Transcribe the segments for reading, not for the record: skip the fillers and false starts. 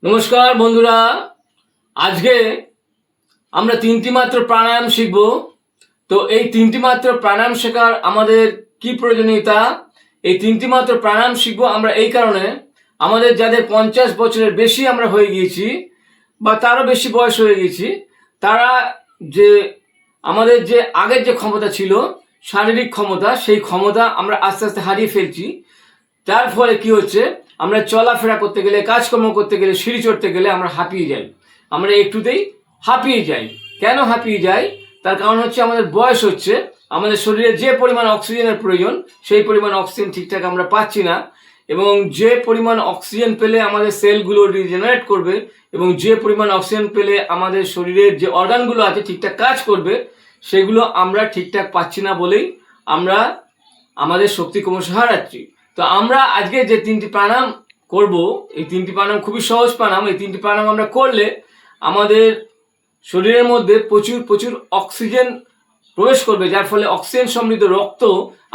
নমস্কার বন্ধুরা, আজকে আমরা তিনটি মাত্র প্রাণায়াম শিখব। তো এই তিনটি মাত্র প্রাণায়াম শেখার আমাদের কি প্রয়োজনীয়তা? এই তিনটি মাত্র প্রাণায়াম শিখব আমরা এই কারণে, আমাদের যাদের 50 বছরের বেশি আমরা হয়ে গিয়েছি বা তারও বেশি বয়স হয়ে গেছি, তারা যে আমাদের যে আগের যে ক্ষমতা ছিল, শারীরিক ক্ষমতা, সেই ক্ষমতা আমরা আস্তে আস্তে হারিয়ে ফেলছি। যার ফলে কি হচ্ছে, আমরা চলাফেরা করতে গেলে, কাজকর্ম করতে গেলে, সিঁড়ি চড়তে গেলে আমরা হাঁপিয়ে যাই। আমরা একটুতেই হাঁপিয়ে যাই। কেন হাঁপিয়ে যাই? তার কারণ হচ্ছে আমাদের বয়স হচ্ছে, আমাদের শরীরে যে পরিমাণ অক্সিজেনের প্রয়োজন সেই পরিমাণ অক্সিজেন ঠিকঠাক আমরা পাচ্ছি না, এবং যে পরিমাণ অক্সিজেন পেলে আমাদের সেলগুলো রিজেনারেট করবে এবং যে পরিমাণ অক্সিজেন পেলে আমাদের শরীরের যে অর্গানগুলো আছে ঠিকঠাক কাজ করবে, সেগুলো আমরা ঠিকঠাক পাচ্ছি না বলেই আমরা আমাদের শক্তি ক্রমশ হারাচ্ছি। তো আমরা আজকে যে তিনটি প্রাণায়াম করব, এই তিনটি প্রাণায়াম খুবই সহজ প্রাণায়াম। এই তিনটি প্রাণায়াম আমরা করলে আমাদের শরীরের মধ্যে প্রচুর প্রচুর অক্সিজেন প্রবেশ করবে, যার ফলে অক্সিজেন সমৃদ্ধ রক্ত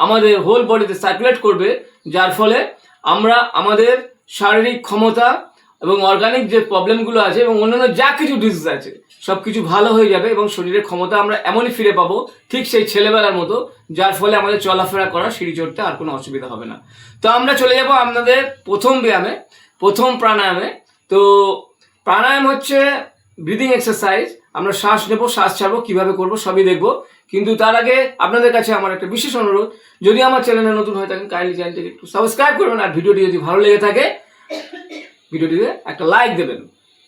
আমাদের হোল বডিতে সার্কুলেট করবে, যার ফলে আমরা আমাদের শারীরিক ক্ষমতা এবং অর্গানিক যে প্রবলেমগুলো আছে এবং অন্যান্য যা কিছু ডিজিজ আছে সব কিছু ভালো হয়ে যাবে এবং শরীরের ক্ষমতা আমরা এমনই ফিরে পাবো, ঠিক সেই ছেলেবেলার মতো, যার ফলে আমাদের চলাফেরা করা, সিঁড়ি চড়তে আর কোনো অসুবিধা হবে না। তো আমরা চলে যাব আপনাদের প্রথম ব্যায়ামে, প্রথম প্রাণায়ামে। তো প্রাণায়াম হচ্ছে ব্রিদিং এক্সারসাইজ। আমরা শ্বাস নেব, শ্বাস ছাড়বো, কিভাবে করব সবই দেখব। কিন্তু তার আগে আপনাদের কাছে আমার একটা বিশেষ অনুরোধ, যদি আমার চ্যানেলে নতুন হয়ে থাকেন কাইন্ডলি চ্যানেলটিকে একটু সাবস্ক্রাইব করবেন, আর ভিডিওটি যদি ভালো লেগে থাকে ভিডিওটিতে একটা লাইক দেবেন।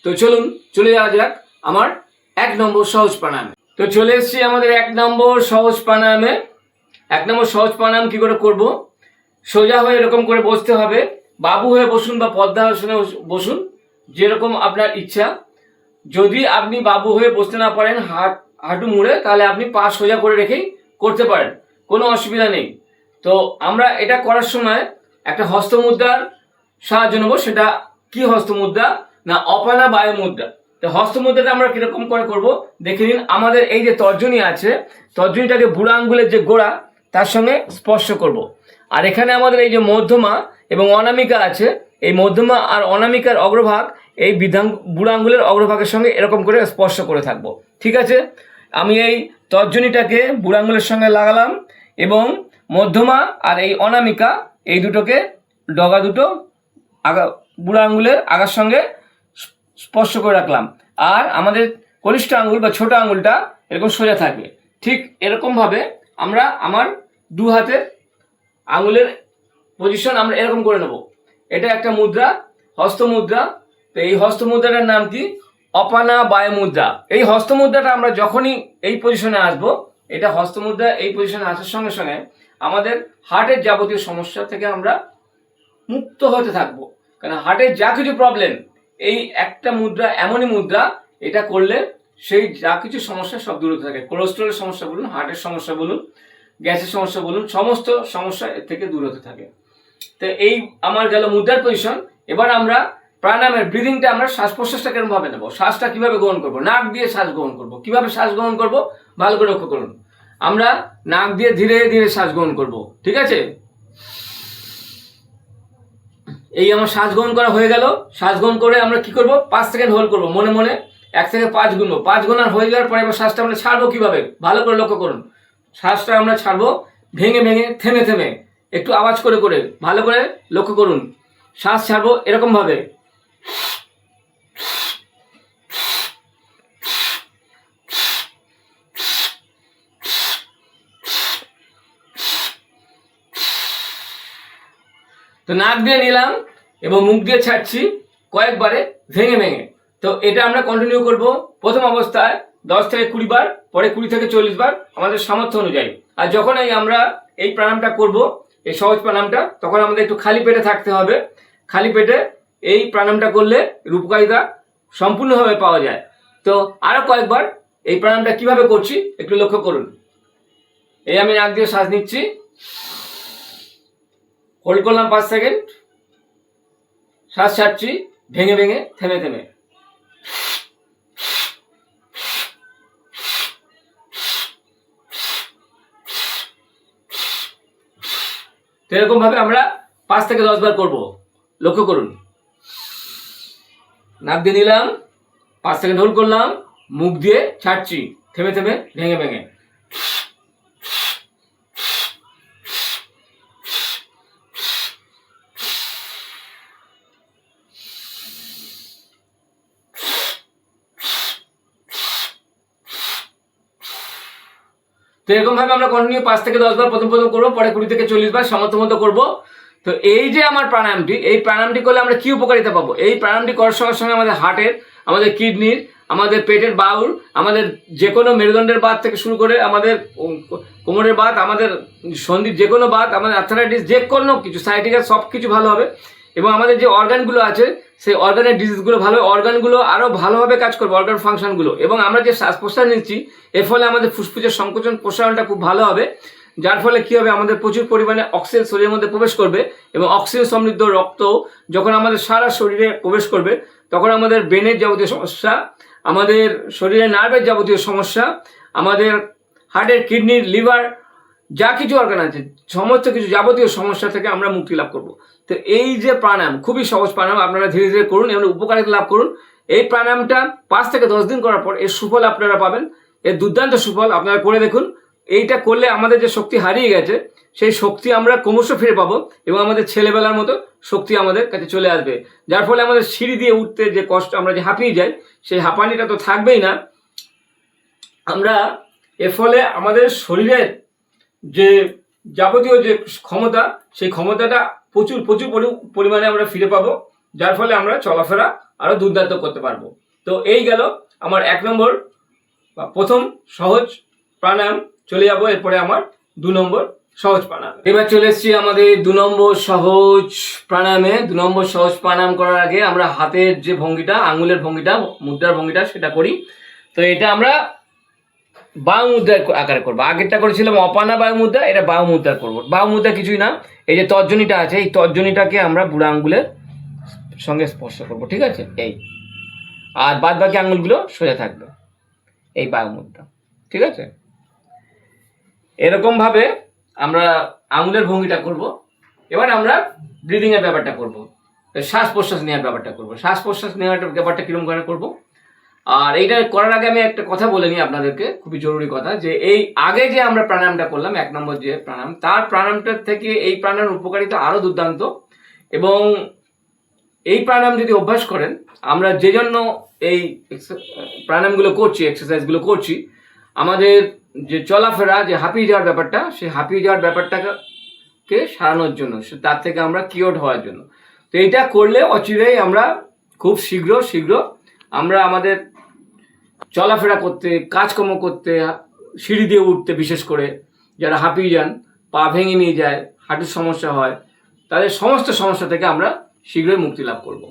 তো চলুন চলে যাওয়া যাক আমার 1 নম্বর সহজ প্রাণায়ামে। তো চলে এসেছি আমাদের 1 নম্বর সহজ প্রাণায়ামে। 1 নম্বর সহজ প্রাণায়াম কি করে করব? সোজা হয়ে এরকম করে বসতে হবে, বাবু হয়ে বসুন বা পদ্মাসনে বসুন, যেরকম আপনার ইচ্ছা। যদি আপনি বাবু হয়ে বসতে না পারেন, হাঁটু মুড়ে, তাহলে আপনি পা সোজা করে রেখেই করতে পারেন, কোনো অসুবিধা নেই। তো আমরা এটা করার সময় একটা হস্তমুদ্রার সাহায্য নেব। সেটা কি হস্তমুদ্রা? না, অপানা বায়ু মুদ্রা। তো হস্তমুদ্রাটা আমরা কিরকম করে করব দেখে নিন। আমাদের এই যে তর্জনী আছে, তর্জনীটাকে বুড়ো আঙ্গুলের যে গোড়া তার সঙ্গে স্পর্শ করব। আর এখানে আমাদের এই যে মধ্যমা এবং অনামিকা আছে, এই মধ্যমা আর অনামিকার অগ্রভাগ এই বুড়ো আঙ্গুলের অগ্রভাগের সঙ্গে এরকম করে স্পর্শ করে থাকবো। ঠিক আছে, আমি এই তর্জনীটাকে বুড়ো আঙ্গুলের সঙ্গে লাগালাম এবং মধ্যমা আর এই অনামিকা এই দুটোকে ডগা দুটো বুড়ো আঙ্গুলের আগার সঙ্গে স্পর্শ করে রাখলাম। আর আমাদের কনিষ্ঠ আঙ্গুল বা ছোট আঙ্গুলটা এরকম সোজা থাকবে। ঠিক এরকমভাবে আমরা আমার দু হাতের আঙুলের পজিশন আমরা এরকম করে নেব। এটা একটা মুদ্রা, হস্তমুদ্রা। তো এই হস্তমুদ্রাটার নাম কি? অপানা বায়ু মুদ্রা। এই হস্তমুদ্রাটা আমরা যখনই এই পজিশনে আসবো, এটা হস্তমুদ্রা এই পজিশনে আসার সঙ্গে সঙ্গে আমাদের হার্টের যাবতীয় সমস্যা থেকে আমরা মুক্ত হতে থাকবো। কারণ হার্টের যা কিছু প্রবলেম, এই একটা মুদ্রা এমনই মুদ্রা, এটা করলে সেই যা কিছু সমস্যা সব দূর হতে থাকে। কোলেস্ট্রলের সমস্যা বলুন, হার্টের সমস্যা বলুন, গ্যাসের সমস্যা বলুন, সমস্ত সমস্যা এর থেকে দূর হতে থাকে। তো এই আমার গেল মুদ্রার পজিশন। এবার আমরা প্রাণায়ামের ব্রিদিংটা, আমরা শ্বাস প্রশ্বাসটা কেরকম ভাবে নেবো, শ্বাসটা কিভাবে গ্রহণ করবো, নাক দিয়ে শ্বাস গ্রহণ করবো। কিভাবে শ্বাস গ্রহণ করবো ভালো করে লক্ষ্য করুন। আমরা নাক দিয়ে ধীরে ধীরে শ্বাস গ্রহণ করবো। ঠিক আছে, এই আমার শ্বাস গ্রহণ করা হয়ে গেল। শ্বাস গ্রহণ করে আমরা কি করব? 5 সেকেন্ড হোল্ড করবো, মনে মনে 1 থেকে 5 গুনবো। 5 গুণার হয়ে যাওয়ার পরে এবার শ্বাসটা আমরা ছাড়বো কিভাবে ভালো করে লক্ষ্য করুন। শ্বাসটা আমরা ছাড়বো ভেঙে ভেঙে, থেমে থেমে, একটু আওয়াজ করে করে, ভালো করে লক্ষ্য করুন। শ্বাস ছাড়বো এরকম ভাবে। তো নাক দিয়ে নিলাম এবং মুখ দিয়ে ছাড়ছি কয়েকবারে ভেঙে ভেঙে। তো এটা আমরা কন্টিনিউ করব। প্রথম অবস্থায় 10 থেকে 20 বার, পরে 20 থেকে 40 বার, আমাদের সামর্থ্য অনুযায়ী। আর যখন আমরা এই প্রাণায়ামটা করব, এই সহজ প্রাণায়ামটা, তখন আমাদের একটু খালি পেটে থাকতে হবে। খালি পেটে এই প্রাণায়ামটা করলে উপকারিতা সম্পূর্ণভাবে পাওয়া যায়। তো আরো কয়েকবার এই প্রাণায়ামটা কিভাবে করছি একটু লক্ষ্য করুন। এই আমি নাক দিয়ে শ্বাস নিচ্ছি, হোল্ড করলাম 5 সেকেন্ড, শ্বাস ছাড়ছি ভেঙে ভেঙে, থেমে থেমে। তো এরকম ভাবে আমরা 5 থেকে 10 বার করব। লক্ষ্য করুন। নাক দিয়ে নিলাম, 5 সেকেন্ড হোল্ড করলাম, মুখ দিয়ে ছাড়ছি থেমে থেমে, ভেঙে ভেঙে। তো এরকম ভাবে আমরা কন্টিনিউ 5 থেকে 10 বার প্রথম করবো, পরে 20 থেকে 40 বার সামর্থ্য মতো করবো। তো এই যে আমার প্রাণায়ামটি, এই প্রাণায়ামটি করলে আমরা কি উপকারিতা পাবো? এই প্রাণায়ামটি করার সঙ্গে সঙ্গে আমাদের হার্টের, আমাদের কিডনির, আমাদের পেটের বাউল, আমাদের যে কোনো মেরুদণ্ডের বাত থেকে শুরু করে আমাদের কোমরের বাত, আমাদের সন্ধির যে কোনো বাত, আমাদের আর্থারাইটিস, যে কোনো কিছু সাইটিকা, সব কিছু ভালো হবে। এবং আমাদের যে অর্গানগুলো আছে সেই অর্গানের ডিজিজগুলো ভালো, অর্গানগুলো আরও ভালোভাবে কাজ করবে, অর্গান ফাংশনগুলো। এবং আমরা যে শ্বাস প্রশ্বাস নিচ্ছি এর ফলে আমাদের ফুসফুসের সংকোচন প্রসারণটা খুব ভালো হবে, যার ফলে কী হবে, আমাদের প্রচুর পরিমাণে অক্সিজেন শরীরের মধ্যে প্রবেশ করবে। এবং অক্সিজেন সমৃদ্ধ রক্ত যখন আমাদের সারা শরীরে প্রবেশ করবে, তখন আমাদের ব্রেনের যাবতীয় সমস্যা, আমাদের শরীরের নার্ভের যাবতীয় সমস্যা, আমাদের হার্টের, কিডনির, লিভার, যা কিছু অর্গান আছে সমস্ত কিছু যাবতীয় সমস্যা থেকে আমরা মুক্তি লাভ করব। তো এই যে প্রাণায়াম, খুবই সহজ প্রাণায়াম, আপনারা ধীরে ধীরে করুন এবং উপকারিতা লাভ করুন। এই প্রাণায়ামটা 5 থেকে 10 দিন করার পর এর সুফল আপনারা পাবেন, এর দুর্দান্ত সুফল। আপনারা করে দেখুন, এইটা করলে আমাদের যে শক্তি হারিয়ে গেছে সেই শক্তি আমরা ক্রমশ ফিরে পাবো এবং আমাদের ছেলেবেলার মতো শক্তি আমাদের কাছে চলে আসবে, যার ফলে আমাদের সিঁড়ি দিয়ে উঠতে যে কষ্ট, আমরা যে হাঁপিয়ে যাই, সেই হাঁপানিটা তো থাকবেই না। আমরা এর ফলে আমাদের শরীরের যে যাবতীয় যে ক্ষমতা, সেই ক্ষমতাটা প্রচুর প্রচুর পরিমাণে আমরা ফিরে পাবো, যার ফলে আমরা চলাফেরা আরো দুর্দান্ত করতে পারবো। তো এই গেল আমার 1 নম্বর বা প্রথম সহজ প্রাণায়াম। চলে যাবো এরপরে আমার 2 নম্বর সহজ প্রাণায়াম। এবার চলে এসেছি আমাদের 2 নম্বর সহজ প্রাণায়ামে। 2 নম্বর সহজ প্রাণায়াম করার আগে আমরা হাতের যে ভঙ্গিটা, আঙুলের ভঙ্গিটা, মুদ্রার ভঙ্গিটা, সেটা করি। তো এটা আমরা বায়ু মুদ্রার আকারে করবো। আগেরটা করেছিলাম অপানা বায়ু মুদ্রা, এটা বায়ু মুদ্রা করবো। বায়ু মুদ্রা কিছুই না, এই যে তর্জনীটা আছে, এই তর্জনীটাকে আমরা বুড়ো আঙ্গুলের সঙ্গে স্পর্শ করবো, ঠিক আছে? এই, আর বাদ বাকি আঙ্গুলগুলো সোজা থাকবে, এই বায়ু মুদ্রা, ঠিক আছে? এরকম ভাবে আমরা আঙুলের ভঙ্গিটা করব। এবার আমরা ব্রিদিং এর ব্যাপারটা করব, শ্বাস প্রশ্বাস নেওয়ার ব্যাপারটা করব। শ্বাস প্রশ্বাস নেওয়ার ব্যাপারটা কিরকম করে করবো, আর এইটা করার আগে আমি একটা কথা বলে নিই আপনাদেরকে, খুবই জরুরি কথা, যে এই আগে যে আমরা প্রাণায়ামটা করলাম 1 নম্বর যে প্রাণায়াম, তার প্রাণায়ামটার থেকে এই প্রাণায়ামের উপকারিতা আরো দুর্দান্ত। এবং এই প্রাণায়াম যদি অভ্যাস করেন, আমরা যে জন্য এই প্রাণায়ামগুলো করছি, এক্সারসাইজগুলো করছি, আমাদের যে চলাফেরা, যে হাঁপিয়ে যাওয়ার ব্যাপারটা, সেই হাঁপিয়ে যাওয়ার ব্যাপারটাকে সারানোর জন্য, তার থেকে আমরা কিওর্ড হওয়ার জন্য। তো এইটা করলে অচিরেই আমরা খুব শীঘ্র আমরা আমাদের চলাফেরা করতে, কাজকর্ম করতে, সিঁড়ি দিয়ে উঠতে, বিশেষ করে যারা হাঁপিয়ে যান, পা ভেঙে নিয়ে যায়, হাঁটুর সমস্যা হয়, তাদের সমস্ত সমস্যা থেকে আমরা শীঘ্রই মুক্তি লাভ করব।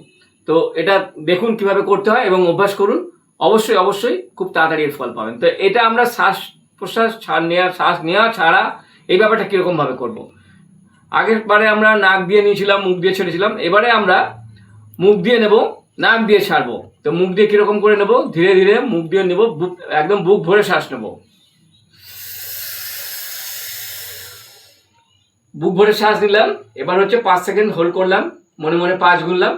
তো এটা দেখুন কিভাবে করতে হয় এবং অভ্যাস করুন, অবশ্যই খুব তাড়াতাড়ি এর ফল পাবেন। তো এটা আমরা শ্বাস প্রশ্বাস শ্বাস নেওয়া ছাড়া এই ব্যাপারটা কিরকম ভাবে করব। আগের বারে আমরা নাক দিয়ে নিয়েছিলাম, মুখ দিয়ে ছেড়েছিলাম, এবারে আমরা মুখ দিয়ে নেব, নাক দিয়ে ছাড়বো। তো মুখ দিয়ে কিরকম করে নেব, ধীরে ধীরে মুখ দিয়ে নেব, একদম বুক ভরে শ্বাস নেব, বুক ভরে শ্বাস নিলাম। এবার হচ্ছে 5 সেকেন্ড হোল্ড করলাম, মনে মনে 5 গুনলাম,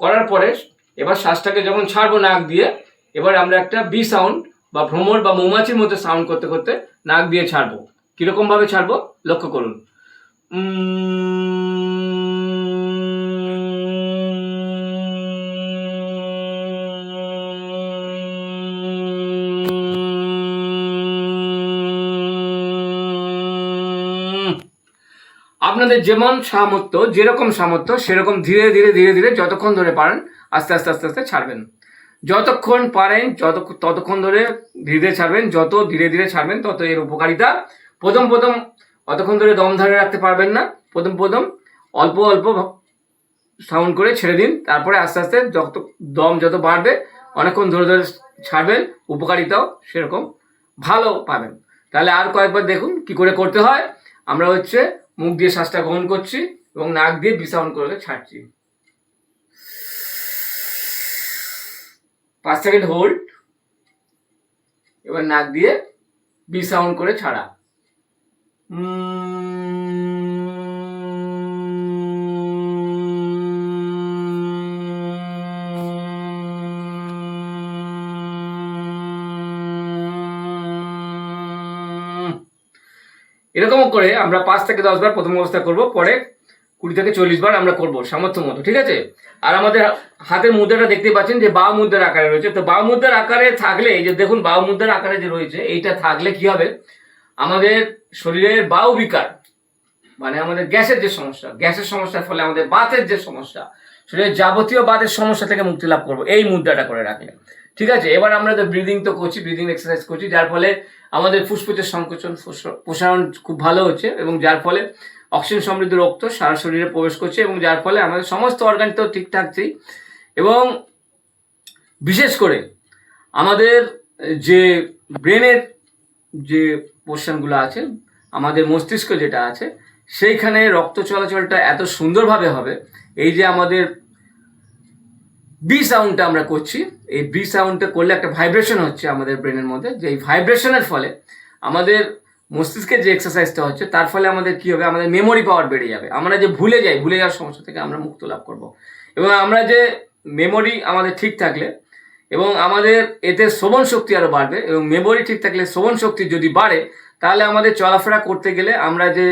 করার পরে এবার শ্বাসটাকে যখন ছাড়বো নাক দিয়ে, এবার আমরা একটা বি সাউন্ড বা ভ্রমর বা মৌমাছির মতো সাউন্ড করতে করতে নাক দিয়ে ছাড়বো। কিরকম ভাবে ছাড়বো লক্ষ্য করুন। আপনাদের যেমন সামর্থ্য, যেরকম সামর্থ্য, সেরকম ধীরে ধীরে যতক্ষণ ধরে পারেন আস্তে আস্তে ছাড়বেন। যতক্ষণ পারেন ততক্ষণ ধরে ধীরে ছাড়বেন। যত ধীরে ছাড়বেন তত এর উপকারিতা। প্রথম অতক্ষণ ধরে দম ধরে রাখতে পারবেন না, প্রথম অল্প সাউন্ড করে ছেড়ে দিন, তারপরে আস্তে আস্তে দম যত বাড়বে, অনেকক্ষণ ধরে ছাড়বেন, উপকারিতাও সেরকম ভালো পাবেন। তাহলে আর কয়েকবার দেখুন কি করে করতে হয়। আমরা হচ্ছে মুখ দিয়ে শ্বাসটা গ্রহণ করছি এবং নাক দিয়ে বিসাউন্ড করে ছাড়ছি। 5 সেকেন্ড হোল্ড, এবার নাক দিয়ে বিসাউন্ড করে ছাড়া। এরকম করে আমরা 5 থেকে 10 বার প্রথম অবস্থা করব, পরে 20 থেকে 40 বার আমরা করব সামর্থ্য মতো, ঠিক আছে? আর আমাদের হাতের মুদ্রাটা দেখতে পাচ্ছেন যে বাউ মুদ্রার আকারে রয়েছে। তো বাউ মুদ্রার আকারে থাকলে, এই যে দেখুন বাউ মুদ্রার আকারে যে রয়েছে, এইটা থাকলে কি হবে, আমাদের শরীরের বায়ু বিকার, মানে আমাদের গ্যাসের যে সমস্যা, গ্যাসের সমস্যার ফলে আমাদের বাতের যে সমস্যা, শরীরের যাবতীয় বাতের সমস্যা থেকে মুক্তি লাভ করবো এই মুদ্রাটা করে রাখলে, ঠিক আছে? এবার আমরা তো ব্রিদিং তো করছি, ব্রিদিং এক্সারসাইজ করছি, যার ফলে আমাদের ফুসফুসের সংকোচন প্রসারণ খুব ভালো হচ্ছে, এবং যার ফলে অক্সিজেন সমৃদ্ধ রক্ত সারা শরীরে প্রবেশ করছে, এবং যার ফলে আমাদের সমস্ত অর্গান তো ঠিক থাকছেই, এবং বিশেষ করে আমাদের যে ব্রেনের যে পোর্শনগুলো আছে, আমাদের মস্তিষ্ক যেটা আছে, সেইখানে রক্ত চলাচলটা এত সুন্দরভাবে হবে। এই যে আমাদের বি সাউন্ডটা আমরা করছি, এই বি সাউন্ডটা করলে একটা ভাইব্রেশন হচ্ছে আমাদের ব্রেনের মধ্যে, যে এই ভাইব্রেশনের ফলে আমাদের মস্তিষ্কের যে এক্সারসাইজটা হচ্ছে তার ফলে আমাদের কি হবে, আমাদের মেমোরি পাওয়ার বেড়ে যাবে। আমরা যে ভুলে যাওয়ার সমস্যা থেকে আমরা মুক্ত লাভ করব, এবং আমরা যে মেমোরি আমাদের ঠিক থাকলে, এবং আমাদের এতে শ্রবণ শক্তি আরও বাড়বে, এবং মেমোরি ঠিক থাকলে শ্রবণ শক্তি যদি বাড়ে, তাহলে আমাদের চলাফেরা করতে গেলে আমরা যে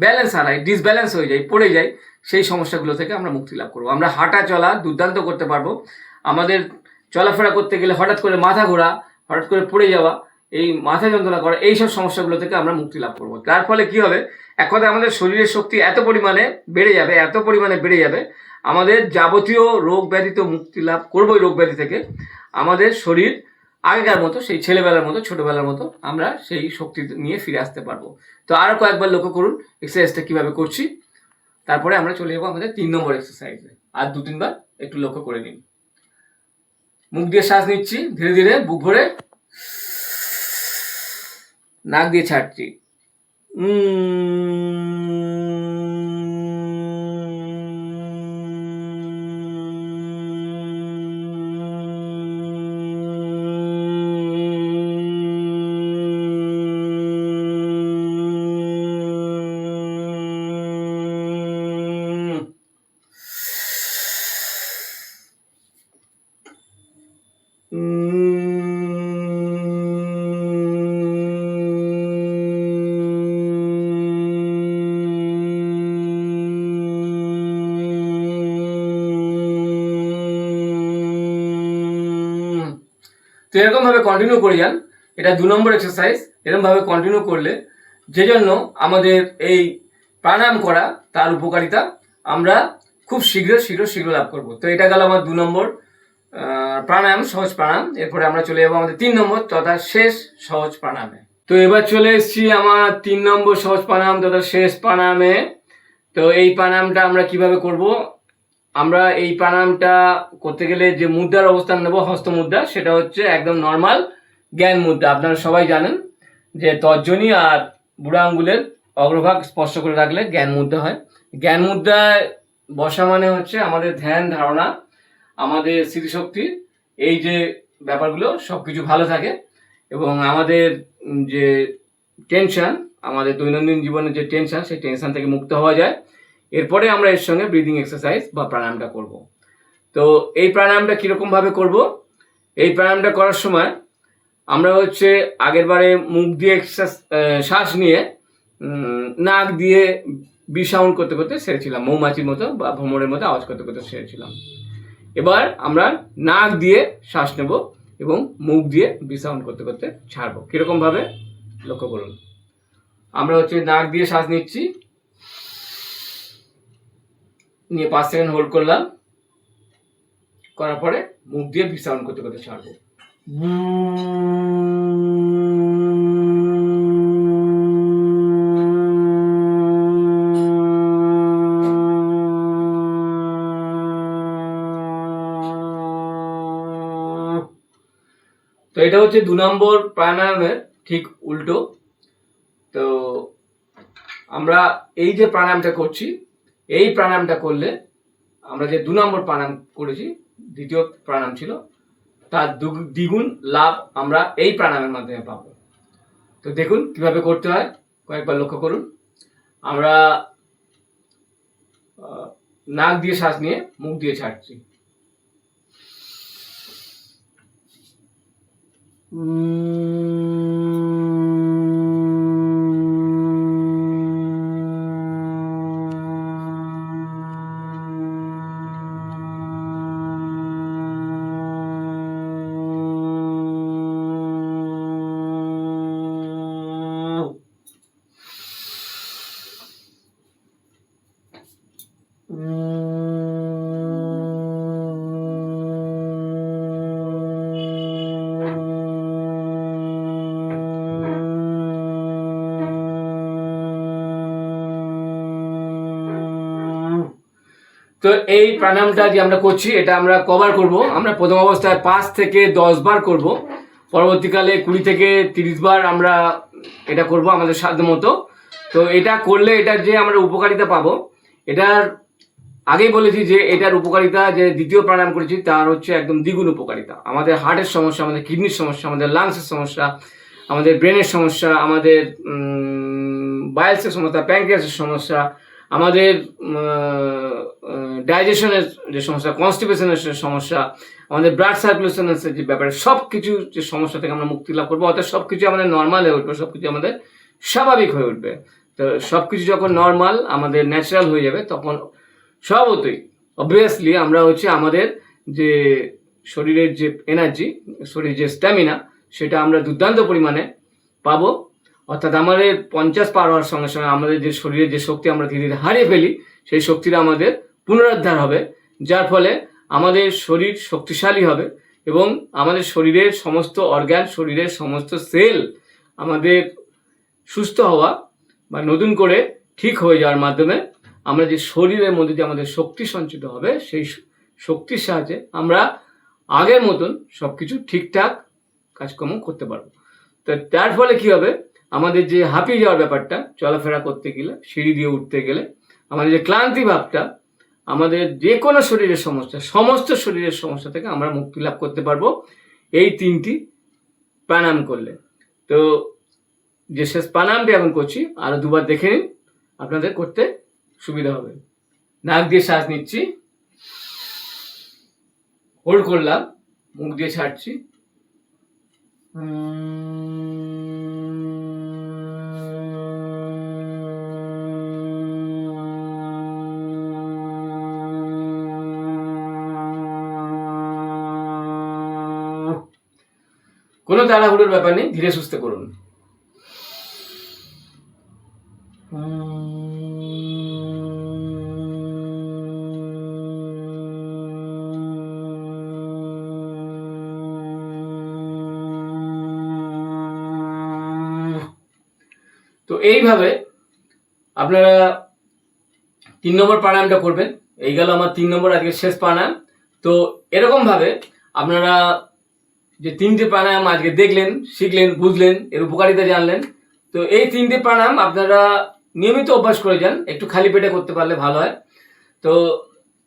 ব্যালেন্স হারাই, ডিসব্যালেন্স হয়ে যাই, পড়ে যাই, সেই সমস্যাগুলো থেকে আমরা মুক্তি লাভ করবো। আমরা হাঁটা চলা দুর্দান্ত করতে পারবো। আমাদের চলাফেরা করতে গেলে হঠাৎ করে মাথা ঘোরা, হঠাৎ করে পড়ে যাওয়া, এই মাথা যন্ত্রণা করা, এইসব সমস্যাগুলো থেকে আমরা মুক্তি লাভ করবো। তার ফলে কি হবে, এক কথায় আমাদের শরীরের শক্তি এত পরিমাণে বেড়ে যাবে, আমাদের যাবতীয় রোগ ব্যাধি তো মুক্তি লাভ করবোই রোগ ব্যাধি থেকে। আমাদের শরীর আগেকার মতো, সেই ছেলেবেলার মতো, ছোটবেলার মতো আমরা সেই শক্তি নিয়ে ফিরে আসতে পারবো। তো আরও কয়েকবার লক্ষ্য করুন এক্সারসাইজটা কিভাবে করছি, তারপরে আমরা চলে যাবো আমাদের 3 নম্বর এক্সারসাইজে। আর 2-3 বার একটু লক্ষ্য করে নিন। মুখ দিয়ে শ্বাস নিচ্ছি ধীরে ধীরে, বুক ভরে, নাক দিয়ে ছাড়ছি। তো এরকম ভাবে কন্টিনিউ করে যান। এটা 2 নম্বর এক্সারসাইজ। এরকম ভাবে কন্টিনিউ করলে, যে জন্য আমাদের এই প্রাণায়াম করা, তার উপকারিতা আমরা খুব শীঘ্র লাভ করব। তো এটা গেল আমার 2 নম্বর প্রাণায়াম, সহজ প্রাণায়াম। এরপরে আমরা চলে যাবো আমাদের 3 নম্বর তথা শেষ সহজ প্রাণায়ামে। তো এবার চলে এসেছি আমার 3 নম্বর সহজ প্রাণায়াম তথা শেষ প্রাণায়ামে। তো এই প্রাণায়ামটা আমরা কিভাবে করব, আমরা এই প্রাণায়ামটা করতে গেলে যে মুদ্রার অবস্থান নেব, হস্ত মুদ্রা, সেটা হচ্ছে একদম নর্মাল জ্ঞান মুদ্রা। আপনারা সবাই জানেন যে তর্জনী আর বুড়া আঙ্গুলের অগ্রভাগ স্পর্শ করে রাখলে জ্ঞান মুদ্রা হয়। জ্ঞান মুদ্রায় বসা মানে হচ্ছে আমাদের ধ্যান ধারণা, আমাদের স্মৃতিশক্তি, এই যে ব্যাপারগুলো সবকিছু ভালো থাকে, এবং আমাদের যে টেনশন, আমাদের দৈনন্দিন জীবনের যে টেনশন, সেই টেনশন থেকে মুক্ত হওয়া যায়। এরপরে আমরা এর সঙ্গে ব্রিদিং এক্সারসাইজ বা প্রাণায়ামটা করব। তো এই প্রাণায়ামটা কীরকম ভাবে করব, এই প্রাণায়ামটা করার সময় আমরা হচ্ছে আগের বারে মুখ দিয়ে শ্বাস নিয়ে নাক দিয়ে বি সাউন্ড করতে করতে সেরেছিলাম, মৌমাছির মতো বা ভ্রমরের মতো আওয়াজ করতে করতে সেরেছিলাম। এবার আমরা নাক দিয়ে শ্বাস নেব এবং মুখ দিয়ে বি সাউন্ড করতে করতে ছাড়বো। কীরকম ভাবে লক্ষ্য করুন। আমরা হচ্ছে নাক দিয়ে শ্বাস নিচ্ছি, নিয়ে 5 সেকেন্ড হোল্ড করলাম, করার পরে মুখ দিয়ে বি সাউন্ড করতে করতে ছাড়বো। তো এটা হচ্ছে 2 নম্বর প্রাণায়ামের ঠিক উল্টো। তো আমরা এই যে প্রাণায়ামটা করছি, এই প্রাণায়ামটা করলে আমরা যে 2 নম্বর প্রাণায়াম করেছি, দ্বিতীয় প্রাণায়াম ছিল, তার দ্বিগুণ লাভ আমরা এই প্রাণায়ামের মাধ্যমে পাবো। তো দেখুন কিভাবে করতে হয়, কয়েকবার লক্ষ্য করুন। আমরা নাক দিয়ে শ্বাস নিয়ে মুখ দিয়ে ছাড়ছি। তো এই প্রাণায়ামটা যে আমরা করছি এটা আমরা কভার করব। আমরা প্রথম অবস্থায় 5 থেকে 10 বার করব, পরবর্তীকালে 20 থেকে 30 বার আমরা এটা করব আমাদের সাধ্য মতো। তো এটা করলে এটার যে আমরা উপকারিতা পাবো, এটার আগেই বলেছি যে এটার উপকারিতা যে দ্বিতীয় প্রাণায়াম করেছি তার হচ্ছে একদম দ্বিগুণ উপকারিতা। আমাদের হার্টের সমস্যা, আমাদের কিডনির সমস্যা, আমাদের লাংসের সমস্যা, আমাদের ব্রেনের সমস্যা, আমাদের বায়োলসের সমস্যা, প্যানক্রিয়াসের সমস্যা, আমাদের ডাইজেশনের যে সমস্যা, কনস্টিপেশনের সমস্যা, আমাদের ব্লাড সার্কুলেশনের যে ব্যাপারে সব কিছু যে সমস্যা থেকে আমরা মুক্তি লাভ করবো। অর্থাৎ সব কিছু আমাদের নর্মাল হয়ে উঠবে, সব কিছু আমাদের স্বাভাবিক হয়ে উঠবে। তো সব কিছু যখন নর্মাল আমাদের ন্যাচারাল হয়ে যাবে তখন স্বভাবতই অবভিয়াসলি আমরা হচ্ছে আমাদের যে শরীরের যে এনার্জি, শরীরের যে স্ট্যামিনা, সেটা আমরা দুর্দান্ত পরিমাণে পাবো। অর্থাৎ আমাদের 50 পার হওয়ার সঙ্গে সঙ্গে আমাদের যে শরীরের যে শক্তি আমরা ধীরে ধীরে হারিয়ে ফেলি, সেই শক্তিটা আমাদের পুনরুদ্ধার হবে, যার ফলে আমাদের শরীর শক্তিশালী হবে এবং আমাদের শরীরের সমস্ত অর্গান, শরীরের সমস্ত সেল আমাদের সুস্থ হওয়া বা নতুন করে ঠিক হয়ে যাওয়ার মাধ্যমে আমরা যে শরীরের মধ্যে যে আমাদের শক্তি সঞ্চিত হবে, সেই শক্তির সাহায্যে আমরা আগের মতন সব কিছু ঠিকঠাক কাজকর্ম করতে পারবো। তো তার ফলে কি হবে, আমাদের যে হাঁপিয়ে যাওয়ার ব্যাপারটা, চলাফেরা করতে গেলে, সিঁড়ি দিয়ে উঠতে গেলে আমাদের যে ক্লান্তি ভাবটা, আমাদের যে কোনো শরীরের সমস্যা, সমস্ত শরীরের সমস্যা থেকে আমরা মুক্তি লাভ করতে পারবো এই 3টি প্রাণায়াম করলে। তো যে শেষ প্রাণায়ামটি এখন করছি আরো 2 বার দেখে নিন, আপনাদের করতে সুবিধা হবে। নাক দিয়ে শ্বাস নিচ্ছি, হোল্ড করলাম, মুখ দিয়ে ছাড়ছি। কোনো তাড়াহুড়োর ব্যাপার নেই, ধীরে সুস্থে করুন। তো এইভাবে আপনারা 3 নম্বর প্রাণায়ামটা করবেন। এই গেল আমার 3 নম্বর আজকে শেষ প্রাণায়াম। তো এরকম ভাবে আপনারা যে 3টে প্রাণায়াম আজকে দেখলেন, শিখলেন, বুঝলেন, এর উপকারিতা জানলেন। তো এই 3টে প্রাণায়াম আপনারা নিয়মিত অভ্যাস করে যান, একটু খালি পেটে করতে পারলে ভালো হয়। তো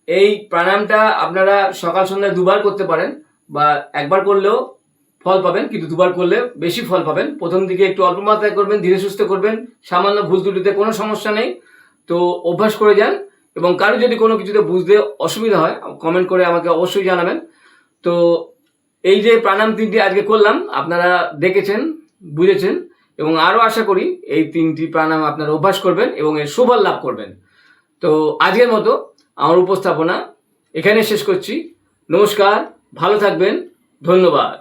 এই প্রাণায়ামটা আপনারা সকাল সন্ধ্যায় 2 বার করতে পারেন, বা একবার করলেও ফল পাবেন, কিন্তু 2 বার করলে বেশি ফল পাবেন। প্রথম দিকে একটু অল্প মাত্রায় করবেন, ধীরে সুস্থে করবেন, সামান্য ভুল ত্রুটিতে কোনো সমস্যা নেই। তো অভ্যাস করে যান, এবং কারো যদি কোনো কিছুতে বুঝতে অসুবিধা হয় কমেন্ট করে আমাকে অবশ্যই জানাবেন। তো এই যে প্রাণায়াম 3টি আজকে করলাম, আপনারা দেখেছেন, বুঝেছেন, এবং আরও আশা করি এই 3টি প্রাণায়াম আপনারা অভ্যাস করবেন এবং এর সুফল লাভ করবেন। তো আজকের মতো আমার উপস্থাপনা এখানে শেষ করছি। নমস্কার, ভালো থাকবেন, ধন্যবাদ।